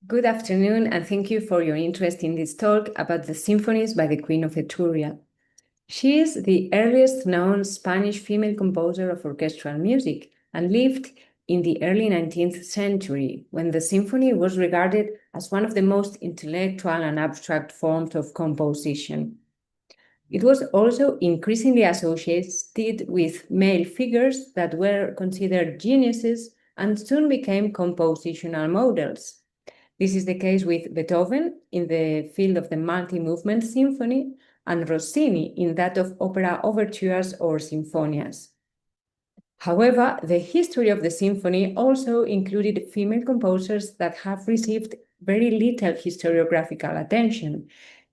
Good afternoon, and thank you for your interest in this talk about the symphonies by the Queen of Etruria. She is the earliest known Spanish female composer of orchestral music and lived in the early 19th century, when the symphony was regarded as one of the most intellectual and abstract forms of composition. It was also increasingly associated with male figures that were considered geniuses and soon became compositional models. This is the case with Beethoven in the field of the multi-movement symphony and Rossini in that of opera overtures or sinfonias. However, the history of the symphony also included female composers that have received very little historiographical attention,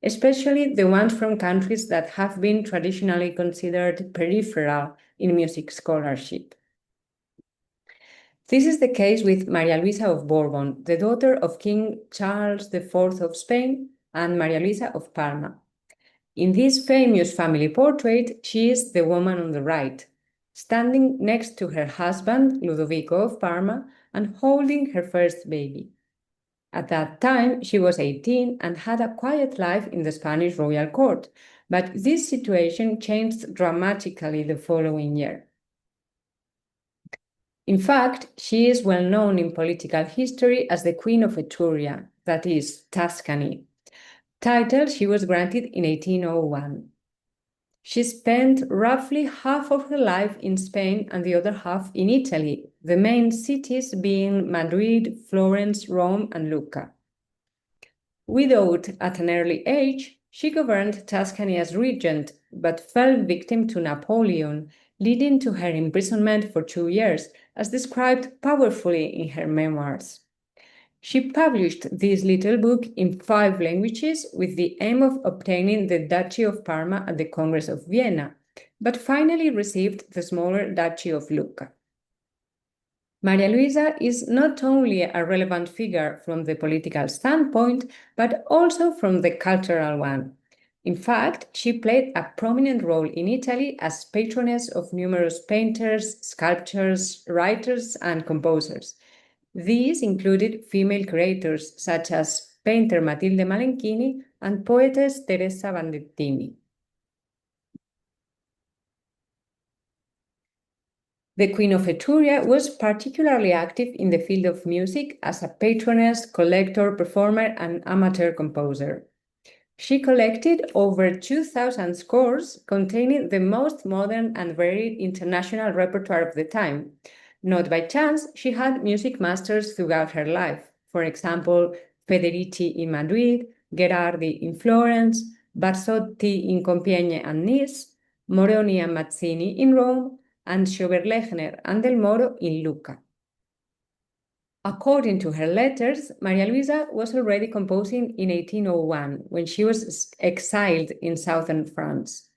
especially the ones from countries that have been traditionally considered peripheral in music scholarship. This is the case with Maria Luisa of Bourbon, the daughter of King Charles IV of Spain and Maria Luisa of Parma. In this famous family portrait, she is the woman on the right, standing next to her husband, Ludovico of Parma, and holding her first baby. At that time, she was 18 and had a quiet life in the Spanish royal court, but this situation changed dramatically the following year. In fact, she is well known in political history as the Queen of Etruria, that is, Tuscany, title she was granted in 1801. She spent roughly half of her life in Spain and the other half in Italy, the main cities being Madrid, Florence, Rome, and Lucca. Widowed at an early age, she governed Tuscany as regent, but fell victim to Napoleon, leading to her imprisonment for 2 years, as described powerfully in her memoirs. She published this little book in 5 languages with the aim of obtaining the Duchy of Parma at the Congress of Vienna, but finally received the smaller Duchy of Lucca. Maria Luisa is not only a relevant figure from the political standpoint, but also from the cultural one. In fact, she played a prominent role in Italy as patroness of numerous painters, sculptors, writers, and composers. These included female curators such as painter Matilde Malenchini and poetess Teresa Bandettini. The Queen of Etruria was particularly active in the field of music as a patroness, collector, performer, and amateur composer. She collected over 2,000 scores containing the most modern and varied international repertoire of the time. Not by chance, she had music masters throughout her life. For example, Federici in Madrid, Gherardi in Florence, Barsotti in Compiègne and Nice, Moroni and Mazzini in Rome, and Schoberlechner and Del Moro in Lucca. According to her letters, Maria Luisa was already composing in 1801, when she was exiled in southern France.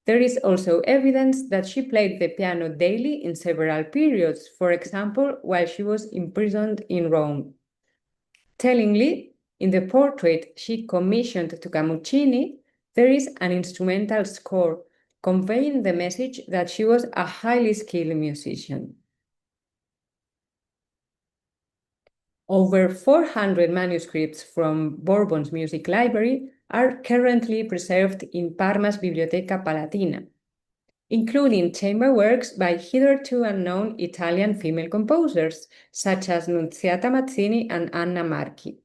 There is also evidence that she played the piano daily in several periods, for example, while she was imprisoned in Rome. Tellingly, in the portrait she commissioned to Camuccini, there is an instrumental score conveying the message that she was a highly skilled musician. Over 400 manuscripts from Bourbon's music library are currently preserved in Parma's Biblioteca Palatina, including chamber works by hitherto unknown Italian female composers, such as Nunziata Mazzini and Anna Marchi.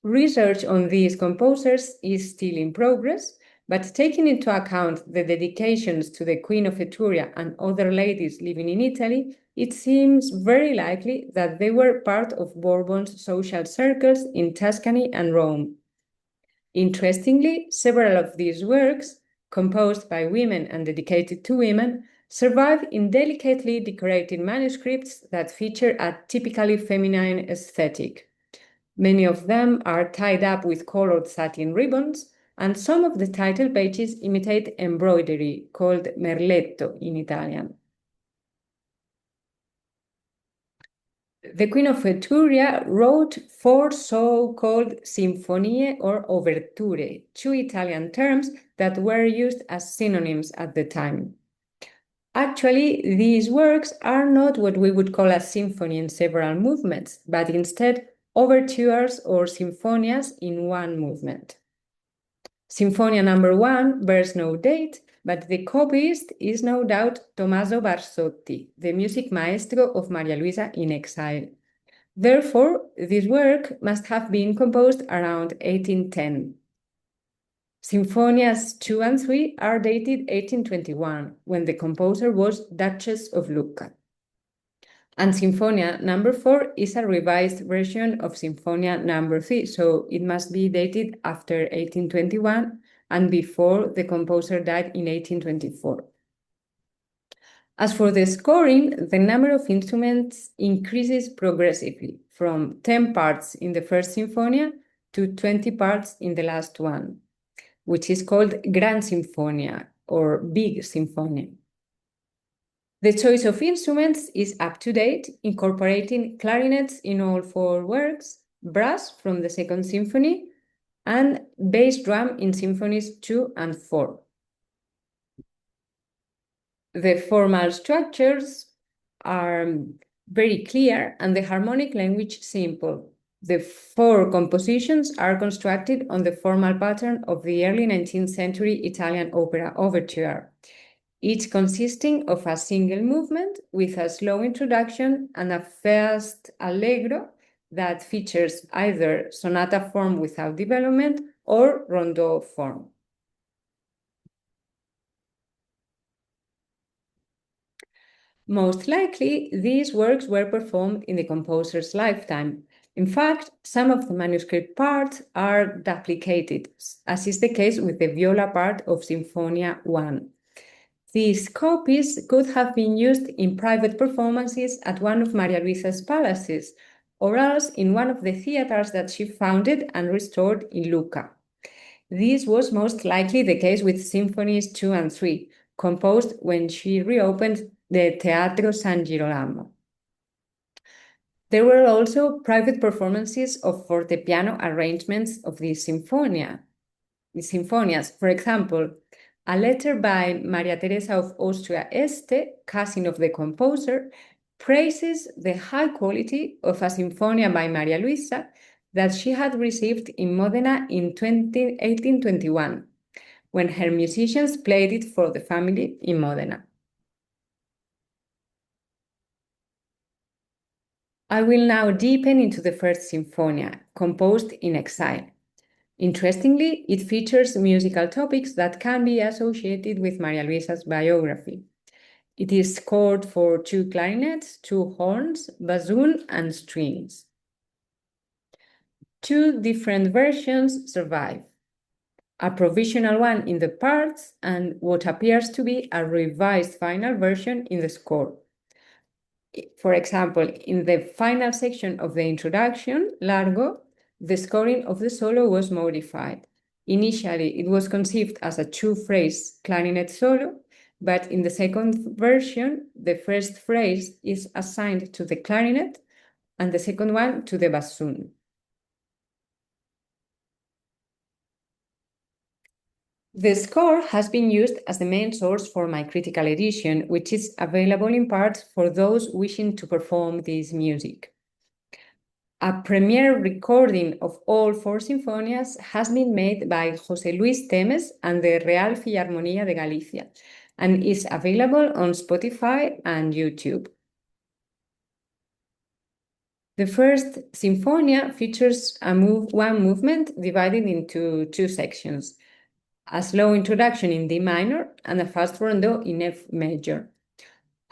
Research on these composers is still in progress, but taking into account the dedications to the Queen of Etruria and other ladies living in Italy, it seems very likely that they were part of Bourbon's social circles in Tuscany and Rome. Interestingly, several of these works, composed by women and dedicated to women, survive in delicately decorated manuscripts that feature a typically feminine aesthetic. Many of them are tied up with colored satin ribbons, and some of the title pages imitate embroidery, called merletto in Italian. The Queen of Etruria wrote 4 so-called sinfonie or ouverture, 2 Italian terms that were used as synonyms at the time. Actually, these works are not what we would call a symphony in several movements, but instead overtures or symphonias in one movement. Sinfonia number 1 bears no date, but the copyist is no doubt Tommaso Barsotti, the music maestro of Maria Luisa in exile. Therefore, this work must have been composed around 1810. Sinfonias 2 and 3 are dated 1821, when the composer was Duchess of Lucca. And Sinfonia number 4 is a revised version of Sinfonia number 3, so it must be dated after 1821 and before the composer died in 1824. As for the scoring, the number of instruments increases progressively from 10 parts in the first Sinfonia to 20 parts in the last one, which is called Gran Sinfonia or Big Symphony. The choice of instruments is up to date, incorporating clarinets in all 4 works, brass from the second symphony, and bass drum in symphonies 2 and 4. The formal structures are very clear and the harmonic language simple. The 4 compositions are constructed on the formal pattern of the early 19th century Italian opera overture, each consisting of a single movement with a slow introduction and a fast allegro that features either sonata form without development or rondeau form. Most likely, these works were performed in the composer's lifetime. In fact, some of the manuscript parts are duplicated, as is the case with the viola part of Sinfonia 1. These copies could have been used in private performances at one of Maria Luisa's palaces, or else in one of the theaters that she founded and restored in Lucca. This was most likely the case with Symphonies 2 and 3, composed when she reopened the Teatro San Girolamo. There were also private performances of fortepiano arrangements of the Sinfonias. For example, a letter by Maria Teresa of Austria Este, cousin of the composer, praises the high quality of a Sinfonia by Maria Luisa that she had received in Modena in 1821, when her musicians played it for the family in Modena. I will now deepen into the first Sinfonia, composed in exile. Interestingly, it features musical topics that can be associated with Maria Luisa's biography. It is scored for 2 clarinets, 2 horns, bassoon, and strings. 2 different versions survive, a provisional one in the parts and what appears to be a revised final version in the score. For example, in the final section of the introduction, Largo, the scoring of the solo was modified. Initially, it was conceived as a 2-phrase clarinet solo, but in the second version, the first phrase is assigned to the clarinet and the second one to the bassoon. The score has been used as the main source for my critical edition, which is available in part for those wishing to perform this music. A premiere recording of all 4 sinfonias has been made by José Luis Temes and the Real Filharmonía de Galicia and is available on Spotify and YouTube. The first sinfonia features one movement divided into 2 sections, a slow introduction in D minor and a fast rondo in F major.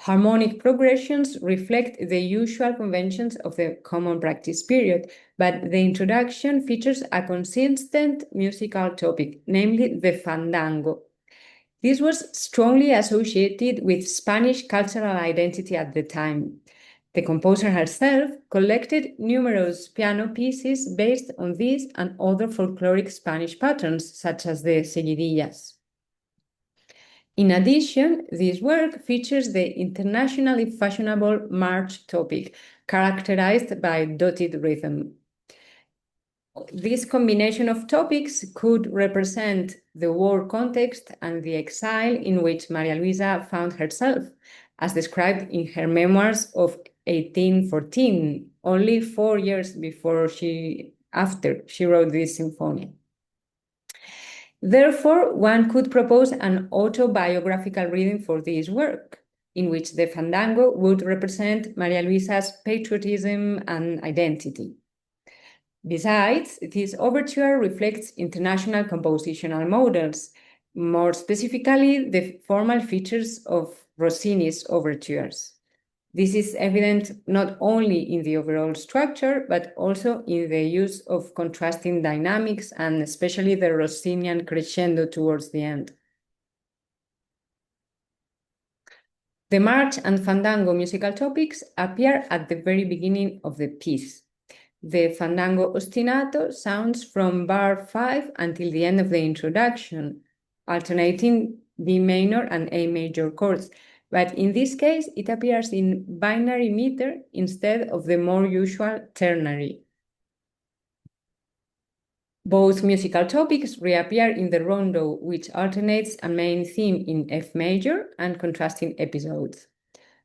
Harmonic progressions reflect the usual conventions of the common practice period, but the introduction features a consistent musical topic, namely the fandango. This was strongly associated with Spanish cultural identity at the time. The composer herself collected numerous piano pieces based on these and other folkloric Spanish patterns, such as the seguidillas. In addition, this work features the internationally fashionable march topic, characterized by dotted rhythm. This combination of topics could represent the war context and the exile in which Maria Luisa found herself, as described in her memoirs of 1814, only 4 years after she wrote this symphony. Therefore, one could propose an autobiographical reading for this work, in which the fandango would represent Maria Luisa's patriotism and identity. Besides, this overture reflects international compositional models, more specifically the formal features of Rossini's overtures. This is evident not only in the overall structure, but also in the use of contrasting dynamics and especially the Rossinian crescendo towards the end. The march and fandango musical topics appear at the very beginning of the piece. The fandango ostinato sounds from bar 5 until the end of the introduction, alternating B minor and A major chords, but in this case it appears in binary meter instead of the more usual ternary. Both musical topics reappear in the rondo, which alternates a main theme in F major and contrasting episodes.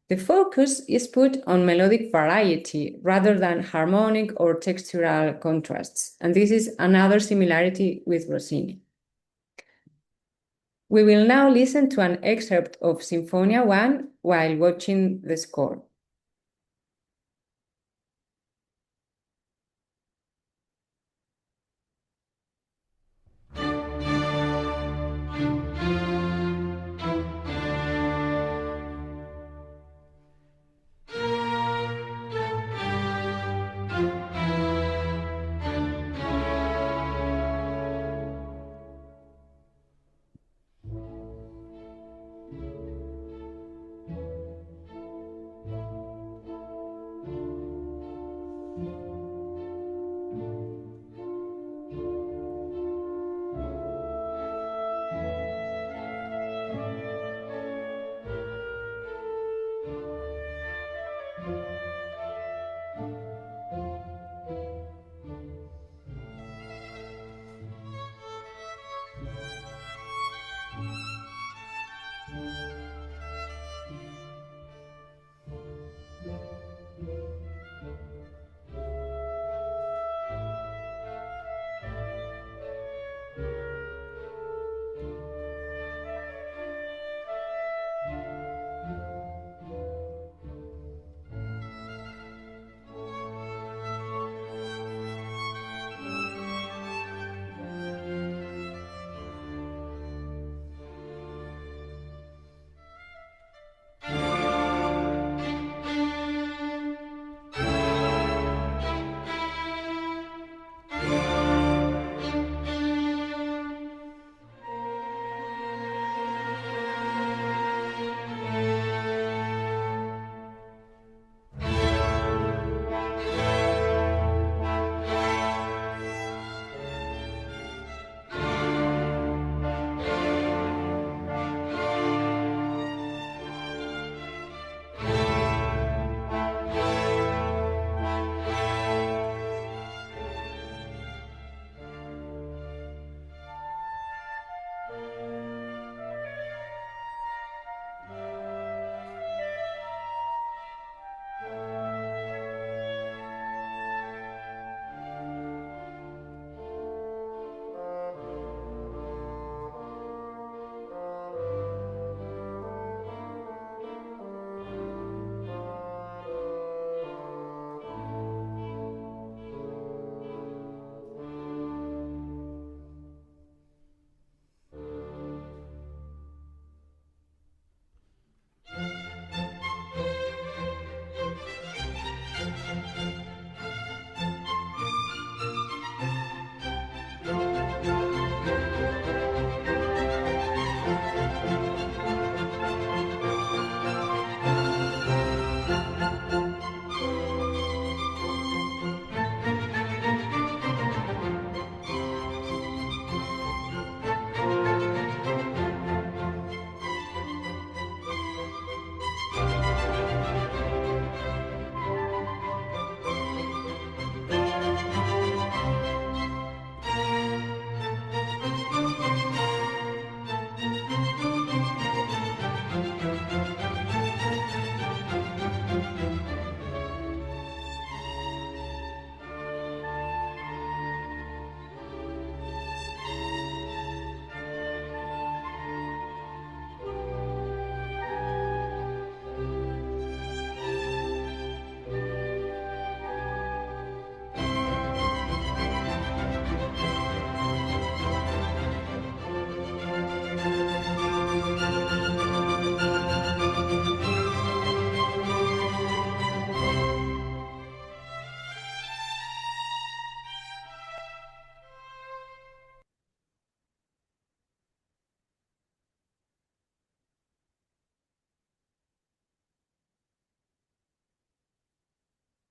The focus is put on melodic variety rather than harmonic or textural contrasts, and this is another similarity with Rossini. We will now listen to an excerpt of Sinfonia 1 while watching the score.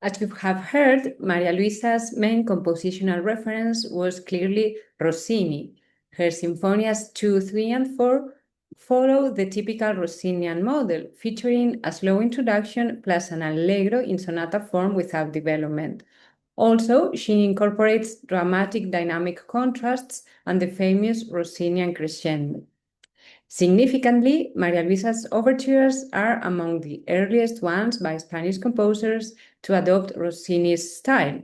As you have heard, Maria Luisa's main compositional reference was clearly Rossini. Her Symphonias 2, 3, and 4 follow the typical Rossinian model, featuring a slow introduction plus an allegro in sonata form without development. Also, she incorporates dramatic dynamic contrasts and the famous Rossinian crescendo. Significantly, Maria Luisa's overtures are among the earliest ones by Spanish composers to adopt Rossini's style.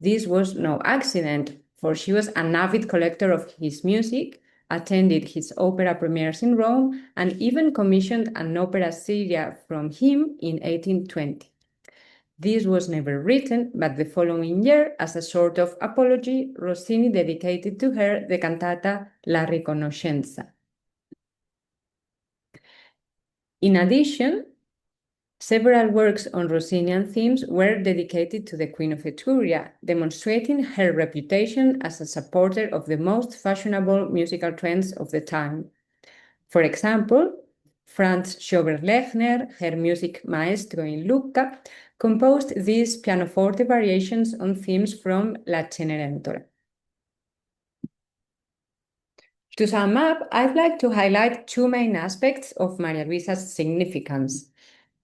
This was no accident, for she was an avid collector of his music, attended his opera premieres in Rome, and even commissioned an opera seria from him in 1820. This was never written, but the following year, as a sort of apology, Rossini dedicated to her the cantata La Riconoscenza. In addition, several works on Rossinian themes were dedicated to the Queen of Etruria, demonstrating her reputation as a supporter of the most fashionable musical trends of the time. For example, Franz Schober-Lechner, her music maestro in Lucca, composed these pianoforte variations on themes from La Cenerentola. To sum up, I'd like to highlight two main aspects of Maria Luisa's significance.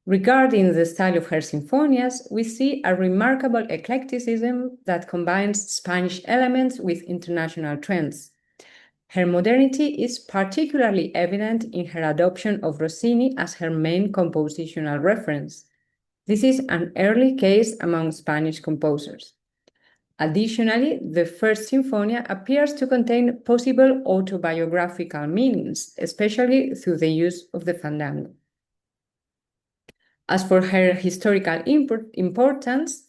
Regarding the style of her sinfonias, we see a remarkable eclecticism that combines Spanish elements with international trends. Her modernity is particularly evident in her adoption of Rossini as her main compositional reference. This is an early case among Spanish composers. Additionally, the first sinfonia appears to contain possible autobiographical meanings, especially through the use of the fandango. As for her historical importance,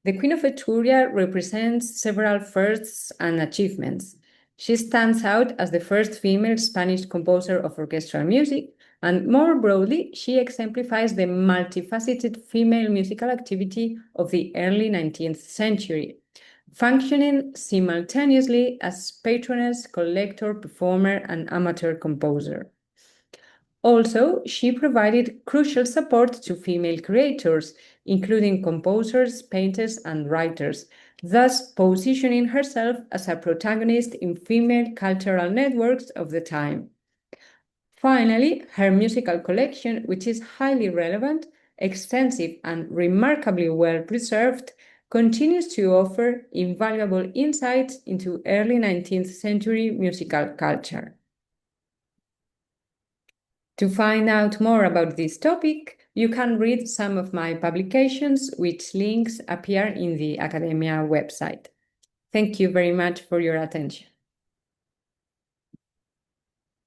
the Queen of Etruria represents several firsts and achievements. She stands out as the first female Spanish composer of orchestral music, and more broadly, she exemplifies the multifaceted female musical activity of the early 19th century, functioning simultaneously as patroness, collector, performer, and amateur composer. Also, she provided crucial support to female creators, including composers, painters, and writers, thus positioning herself as a protagonist in female cultural networks of the time. Finally, her musical collection, which is highly relevant, extensive, and remarkably well preserved, continues to offer invaluable insights into early 19th century musical culture. To find out more about this topic, you can read some of my publications, which links appear in the Academia website. Thank you very much for your attention.